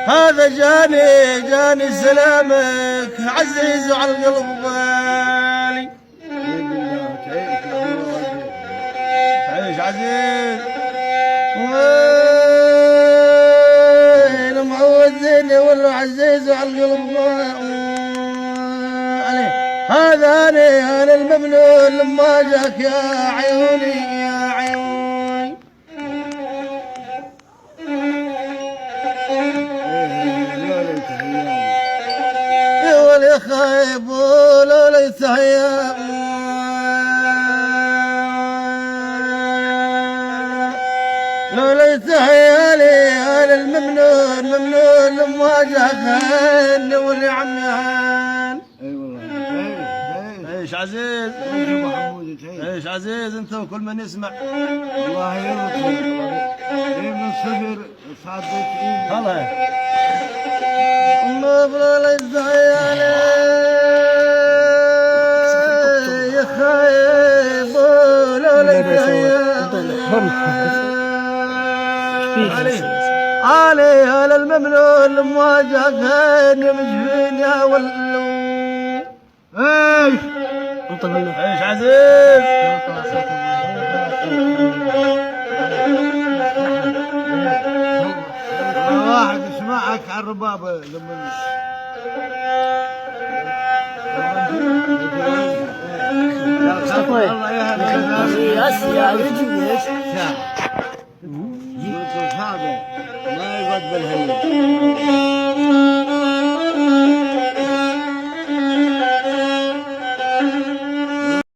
هذا جاني سلامك عزيز على القلب غالي. تعيش عزيز وين معودني ولا عزيز على القلب عليه. هذا انا الممنون لما جاك يا عيوني يا عيوني. يا ولي خايب ولو ليس هيا لو ليس هيالي انا الممنون لما جاك ولي عمي هان. اي والله. عيش عزيز عيش عزيز انت وكل من يسمع. الله يرضى من الصبر صعدت هلا ما ليس هيالي يا خايب لو ليس هيالي علي على الممنون لما جاكني مجفين يا ولو. ايش عيش عزيز واحد يسمعك على الربابة لما يا رجل ما يقعد بالهيئة.